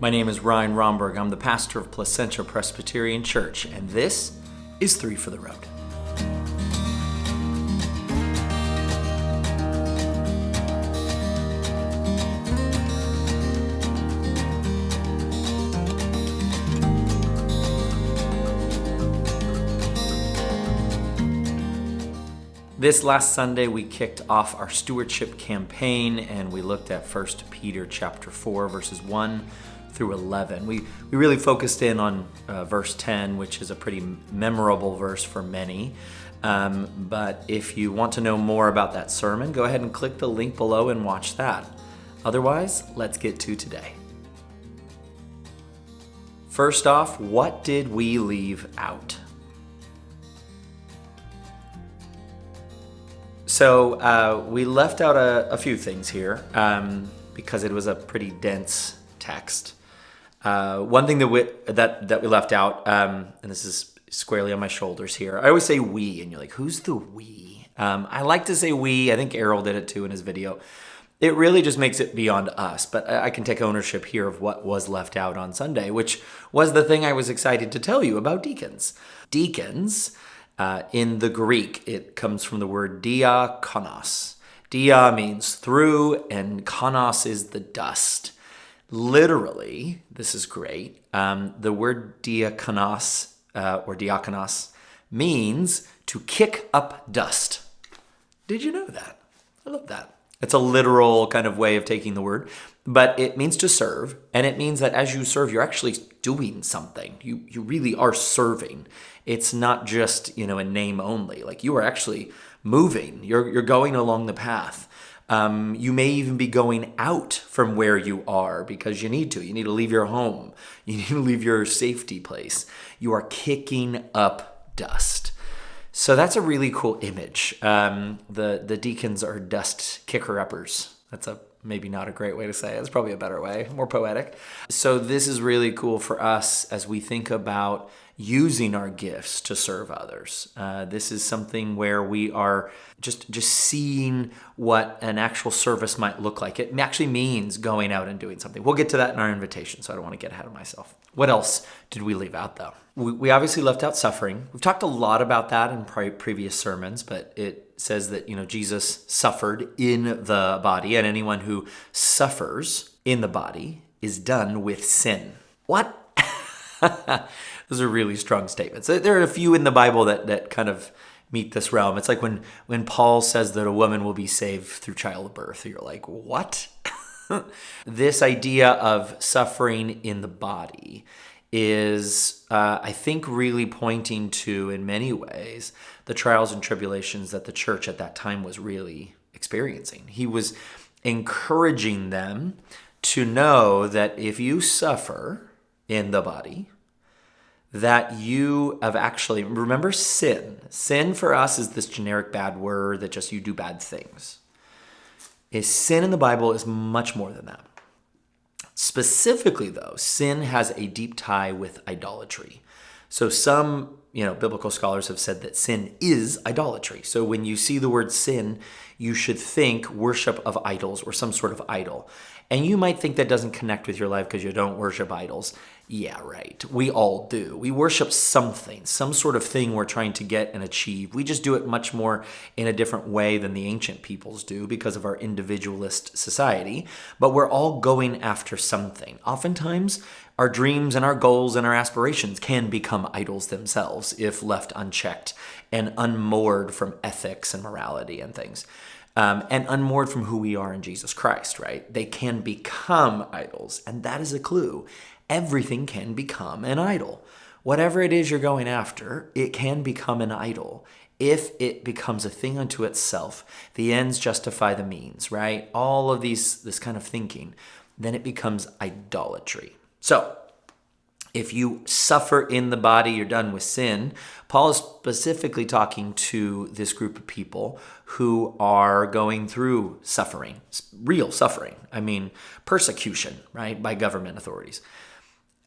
My name is Ryan Romberg. I'm the pastor of Placentia Presbyterian Church, and this is Three for the Road. This last Sunday, we kicked off our stewardship campaign, and we looked at 1 Peter chapter 4, verses 1 through 11. We really focused in on verse 10, which is a pretty memorable verse for many. But if you want to know more about that sermon, go ahead and click the link below and watch that. Otherwise, let's get to today. First off, what did we leave out? So we left out a few things here because it was a pretty dense text. One thing that we left out, and this is squarely on my shoulders here. I always say we, and you're like, who's the we? I like to say we. I think Errol did it too in his video. It really just makes it beyond us, but I can take ownership here of what was left out on Sunday, which was the thing I was excited to tell you about deacons. Deacons, in the Greek, it comes from the word diakonos. Dia means through, and konos is the dust. Literally, this is great, the word diakonos or diakonos means to kick up dust. Did you know that? I love that. It's a literal kind of way of taking the word, but it means to serve, and it means that as you serve, you're actually doing something. You really are serving. It's not just, a name only. Like, you are actually moving. You're going along the path. You may even be going out from where you are because you need to. You need to leave your home. You need to leave your safety place. You are kicking up dust. So that's a really cool image. The deacons are dust kicker-uppers. That's maybe not a great way to say it. It's probably a better way, more poetic. So this is really cool for us as we think about using our gifts to serve others. This is something where we are just seeing what an actual service might look like. It actually means going out and doing something. We'll get to that in our invitation, so I don't want to get ahead of myself. What else did we leave out, though? We obviously left out suffering. We've talked a lot about that in previous sermons, but it says that, Jesus suffered in the body, and anyone who suffers in the body is done with sin. What? Those are really strong statements. There are a few in the Bible that kind of meet this realm. It's like when Paul says that a woman will be saved through childbirth. You're like, what? This idea of suffering in the body is, I think, really pointing to, in many ways, the trials and tribulations that the church at that time was really experiencing. He was encouraging them to know that if you suffer in the body, that you have actually, remember sin. Sin for us is this generic bad word that just you do bad things. Sin in the Bible is much more than that. Specifically, though, sin has a deep tie with idolatry. So some, biblical scholars have said that sin is idolatry. So when you see the word sin, you should think worship of idols or some sort of idol. And you might think that doesn't connect with your life because you don't worship idols. Yeah, right. We all do. We worship something, some sort of thing we're trying to get and achieve. We just do it much more in a different way than the ancient peoples do because of our individualist society. But we're all going after something. Oftentimes, our dreams and our goals and our aspirations can become idols themselves if left unchecked and unmoored from ethics and morality and things. And unmoored from who we are in Jesus Christ, right? They can become idols, and that is a clue. Everything can become an idol. Whatever it is you're going after, it can become an idol. If it becomes a thing unto itself, the ends justify the means, right? All of this kind of thinking, then it becomes idolatry. So, if you suffer in the body, you're done with sin. Paul is specifically talking to this group of people who are going through suffering, real suffering. I mean, persecution, right, by government authorities.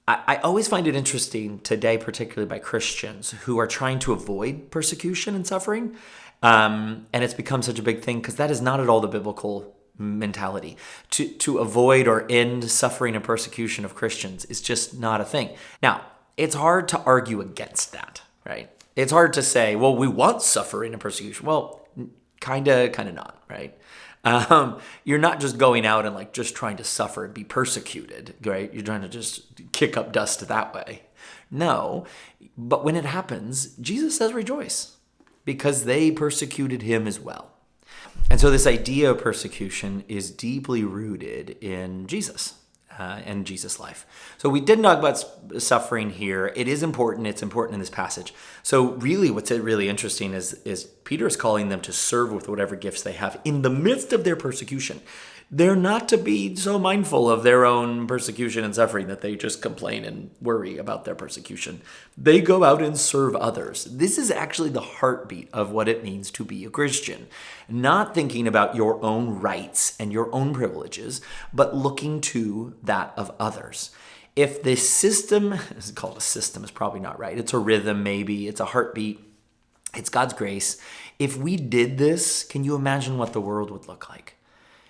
I always find it interesting today, particularly by Christians who are trying to avoid persecution and suffering. And it's become such a big thing because that is not at all the biblical mentality. To avoid or end suffering and persecution of Christians is just not a thing. Now, it's hard to argue against that, right? It's hard to say, well, we want suffering and persecution. Well, kind of not, right? You're not just going out and like just trying to suffer and be persecuted, right? You're trying to just kick up dust that way. No, but when it happens, Jesus says rejoice because they persecuted him as well. And so this idea of persecution is deeply rooted in Jesus and Jesus' life. So we didn't talk about suffering here. It is important. It's important in this passage. So really what's really interesting is Peter is calling them to serve with whatever gifts they have in the midst of their persecution. They're not to be so mindful of their own persecution and suffering that they just complain and worry about their persecution. They go out and serve others. This is actually the heartbeat of what it means to be a Christian. Not thinking about your own rights and your own privileges, but looking to that of others. If the system, it's called a system, is probably not right. It's a rhythm maybe, it's a heartbeat, it's God's grace. If we did this, can you imagine what the world would look like?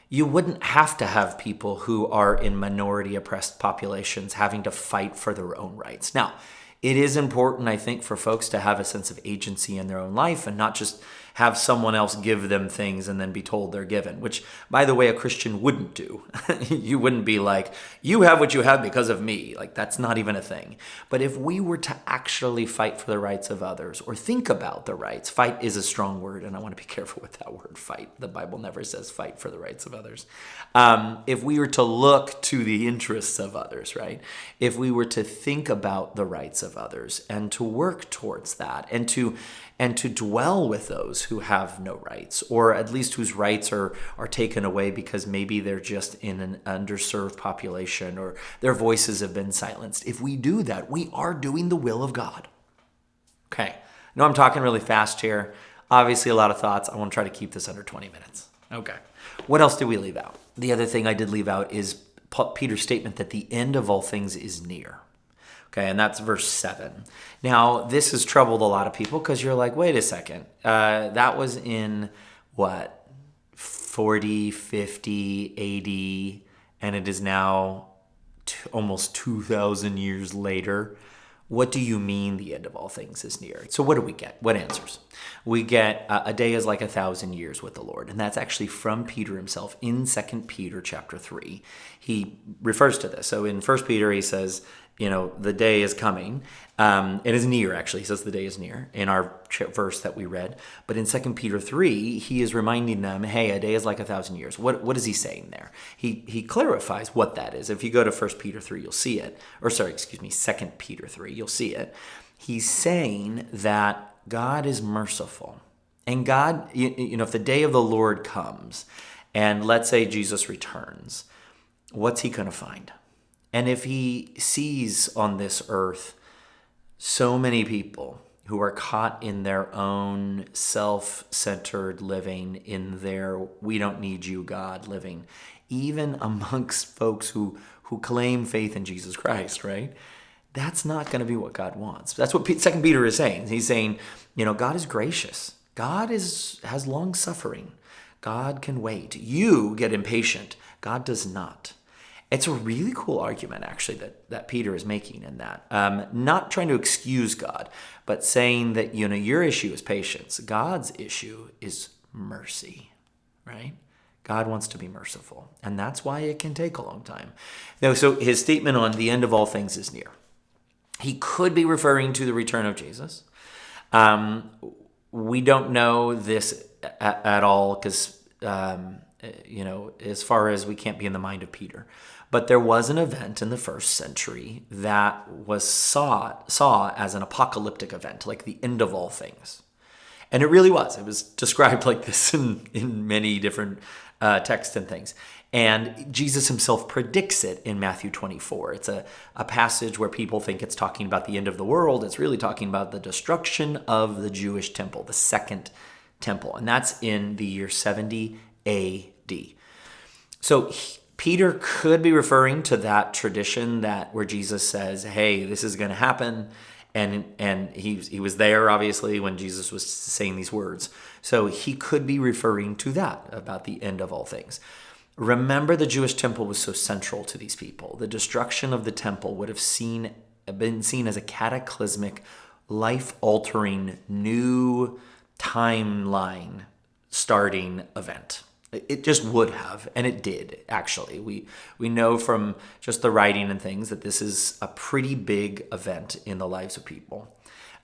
You wouldn't have to have people who are in minority oppressed populations having to fight for their own rights. Now, it is important, I think, for folks to have a sense of agency in their own life and not just have someone else give them things and then be told they're given, which, by the way, a Christian wouldn't do. You wouldn't be like, you have what you have because of me. Like, that's not even a thing. But if we were to actually fight for the rights of others or think about the rights, fight is a strong word, and I want to be careful with that word, fight. The Bible never says fight for the rights of others. If we were to look to the interests of others, right? If we were to think about the rights of others and to work towards that and to dwell with those who have no rights, or at least whose rights are taken away because maybe they're just in an underserved population or their voices have been silenced. If we do that, we are doing the will of God. Okay. I know I'm talking really fast here. Obviously, a lot of thoughts. I want to try to keep this under 20 minutes. Okay. What else did we leave out? The other thing I did leave out is Peter's statement that the end of all things is near. Okay, and that's verse 7. Now, this has troubled a lot of people because you're like, wait a second. That was in, what, 40, 50 AD, and it is now almost 2,000 years later. What do you mean the end of all things is near? So what do we get? What answers? We get a day is like 1,000 years with the Lord. And that's actually from Peter himself in 2 Peter chapter 3. He refers to this. So in 1 Peter, he says, the day is coming. It is near, actually. He says the day is near in our verse that we read. But in 2 Peter 3, he is reminding them, hey, a day is like 1,000 years. What is he saying there? He clarifies what that is. If you go to 1 Peter 3, you'll see it. 2 Peter 3, you'll see it. He's saying that God is merciful. And God, if the day of the Lord comes, and let's say Jesus returns, what's he going to find? And if he sees on this earth so many people who are caught in their own self-centered living, in their we don't need you, God living, even amongst folks who claim faith in Jesus Christ, right? That's not going to be what God wants. That's what 2 Peter is saying. He's saying, God is gracious. God has long suffering. God can wait. You get impatient. God does not. It's a really cool argument, actually, that Peter is making in that. Not trying to excuse God, but saying that, your issue is patience. God's issue is mercy, right? God wants to be merciful, and that's why it can take a long time. Now, so his statement on the end of all things is near. He could be referring to the return of Jesus. We don't know this at all because, as far as we can't be in the mind of Peter. But there was an event in the first century that was saw as an apocalyptic event, like the end of all things. And it really was. It was described like this in many different texts and things. And Jesus himself predicts it in Matthew 24. It's a passage where people think it's talking about the end of the world. It's really talking about the destruction of the Jewish temple, the second temple. And that's in the year 70 A.D. So Peter could be referring to that tradition where Jesus says, hey, this is going to happen. And he was there, obviously, when Jesus was saying these words. So he could be referring to that, about the end of all things. Remember, the Jewish temple was so central to these people. The destruction of the temple would have been seen as a cataclysmic, life-altering, new timeline starting event. It just would have, and it did, actually. We know from just the writing and things that this is a pretty big event in the lives of people.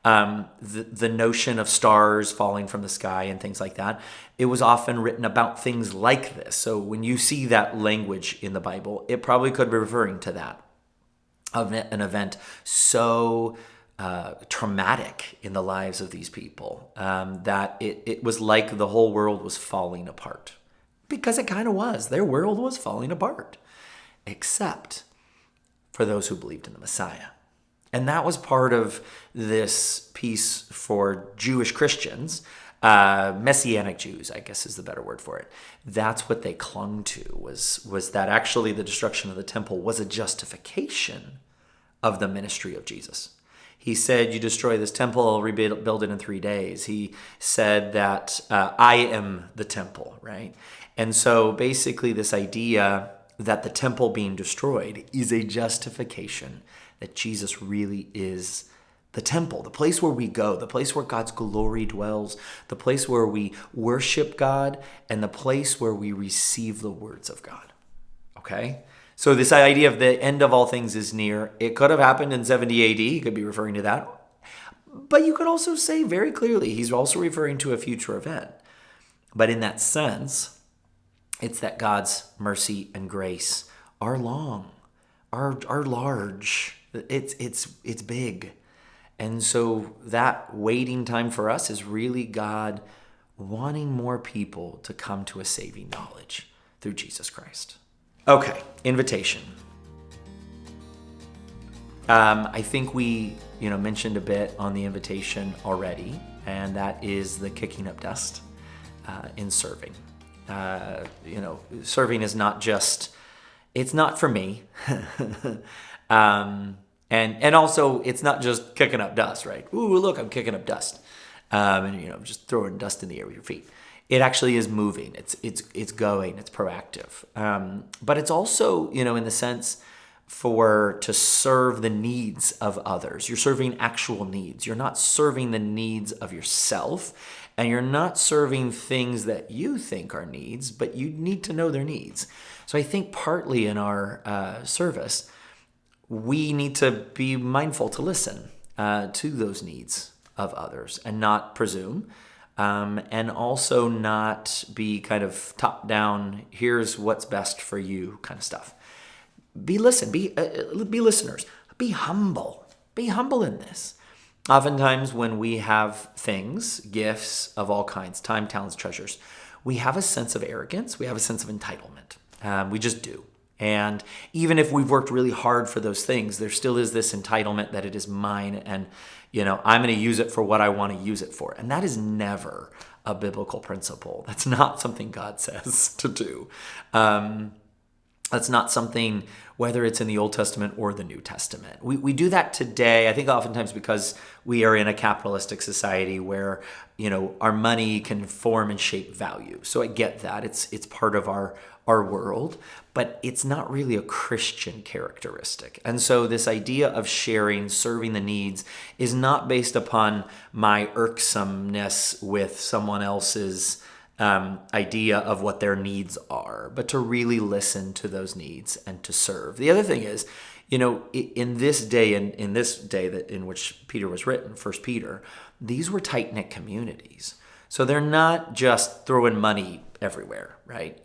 The notion of stars falling from the sky and things like that, it was often written about things like this. So when you see that language in the Bible, it probably could be referring to that, of an event so traumatic in the lives of these people, that it was like the whole world was falling apart. Because it kind of was. Their world was falling apart, except for those who believed in the Messiah. And that was part of this piece for Jewish Christians, Messianic Jews, I guess is the better word for it. That's what they clung to, was that actually the destruction of the temple was a justification of the ministry of Jesus. He said, you destroy this temple, I'll rebuild it in 3 days. He said that I am the temple, right? And so basically this idea that the temple being destroyed is a justification that Jesus really is the temple, the place where we go, the place where God's glory dwells, the place where we worship God, and the place where we receive the words of God. Okay? So this idea of the end of all things is near. It could have happened in 70 AD. He could be referring to that. But you could also say very clearly, he's also referring to a future event. But in that sense, it's that God's mercy and grace are long, are large. It's big. And so that waiting time for us is really God wanting more people to come to a saving knowledge through Jesus Christ. Okay, invitation. I think we mentioned a bit on the invitation already, and that is the kicking up dust in serving. Serving is not just, it's not for me. And also it's not just kicking up dust, right? Ooh, look, I'm kicking up dust. Just throwing dust in the air with your feet. It actually is moving. It's going. It's proactive. But it's also, in the sense to serve the needs of others. You're serving actual needs. You're not serving the needs of yourself, and you're not serving things that you think are needs, but you need to know their needs. So I think partly in our service, we need to be mindful to listen to those needs of others and not presume. And also not be kind of top down, here's what's best for you kind of stuff. Be listeners. Be humble. Be humble in this. Oftentimes when we have things, gifts of all kinds, time, talents, treasures, we have a sense of arrogance. We have a sense of entitlement. We just do. And even if we've worked really hard for those things, there still is this entitlement that it is mine and, I'm going to use it for what I want to use it for. And that is never a biblical principle. That's not something God says to do. That's not something, whether it's in the Old Testament or the New Testament. We do that today, I think oftentimes because we are in a capitalistic society where, our money can form and shape value. So I get that. It's part of our world, but it's not really a Christian characteristic. And so this idea of sharing, serving the needs is not based upon my irksomeness with someone else's idea of what their needs are, but to really listen to those needs and to serve. The other thing is, in this day, in which Peter was written, 1 Peter, these were tight-knit communities. So they're not just throwing money everywhere, right?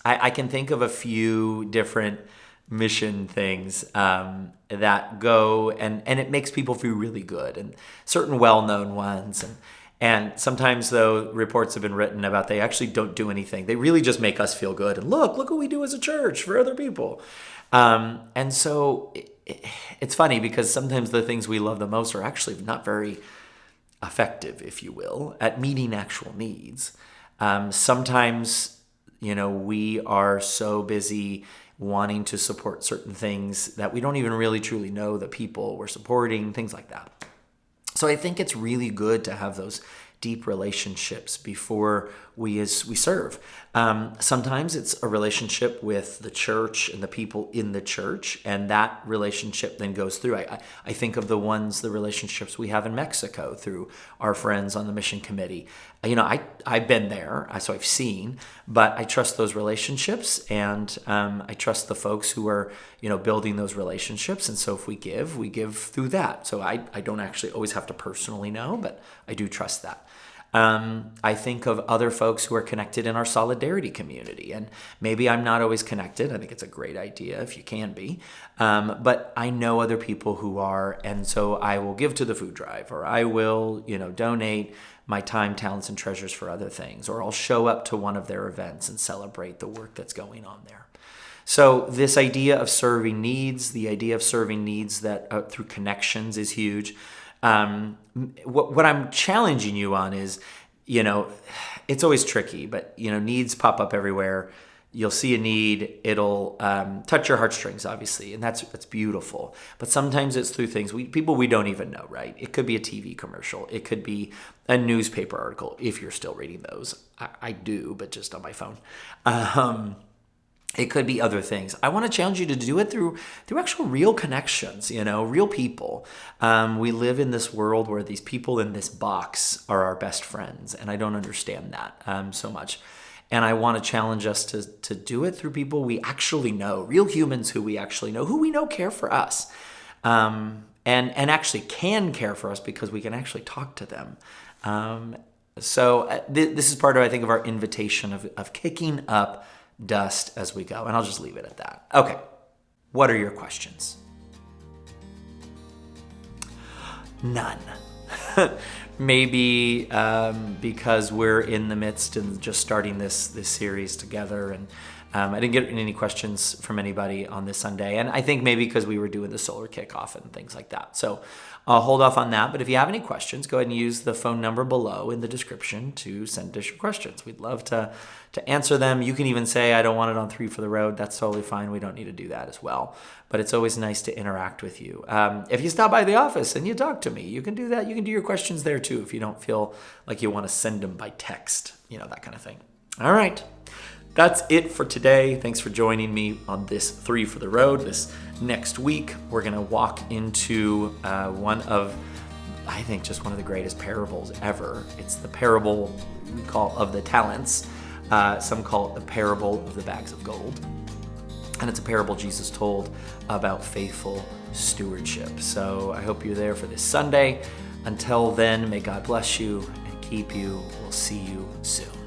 I can think of a few different mission things that go, and it makes people feel really good, and certain well-known ones. And sometimes, though, reports have been written about they actually don't do anything. They really just make us feel good. And look what we do as a church for other people. And so it's funny because sometimes the things we love the most are actually not very effective, if you will, at meeting actual needs. Sometimes, we are so busy wanting to support certain things that we don't even really truly know the people we're supporting, things like that. So I think it's really good to have those deep relationships before we serve. Sometimes it's a relationship with the church and the people in the church, and that relationship then goes through. I think of the relationships we have in Mexico through our friends on the mission committee. I've been there, so I've seen, but I trust those relationships, and I trust the folks who are, building those relationships. And so if we give through that. So I don't actually always have to personally know, but I do trust that. I think of other folks who are connected in our solidarity community, and maybe I'm not always connected. I think it's a great idea if you can be, but I know other people who are, and so I will give to the food drive, or I will, donate my time, talents, and treasures for other things, or I'll show up to one of their events and celebrate the work that's going on there. So this idea of serving needs, the idea of serving needs that through connections is huge. What I'm challenging you on is, it's always tricky, but, needs pop up everywhere. You'll see a need, it'll touch your heartstrings, obviously, and that's beautiful. But sometimes it's through things, people we don't even know, right? It could be a TV commercial. It could be a newspaper article, if you're still reading those. I do, but just on my phone. It could be other things. I want to challenge you to do it through actual real connections, real people. We live in this world where these people in this box are our best friends, and I don't understand that so much. And I want to challenge us to do it through people we actually know, real humans who we actually know, who we know care for us, and actually can care for us because we can actually talk to them. So this is part of, I think, of our invitation of kicking up dust as we go. And I'll just leave it at that. Okay. What are your questions? None. Maybe because we're in the midst and just starting this series together, and I didn't get any questions from anybody on this Sunday, and I think maybe because we were doing the solar kickoff and things like that. So I'll hold off on that, but if you have any questions, go ahead and use the phone number below in the description to send us your questions. We'd love to answer them. You can even say, I don't want it on 3 for the Road. That's totally fine. We don't need to do that as well. But it's always nice to interact with you. If you stop by the office and you talk to me, you can do that. You can do your questions there too if you don't feel like you want to send them by text, that kind of thing. All right. That's it for today. Thanks for joining me on this 3 for the Road. This next week, we're going to walk into one of the greatest parables ever. It's the parable we call of the talents. Some call it the parable of the bags of gold. And it's a parable Jesus told about faithful stewardship. So I hope you're there for this Sunday. Until then, may God bless you and keep you. We'll see you soon.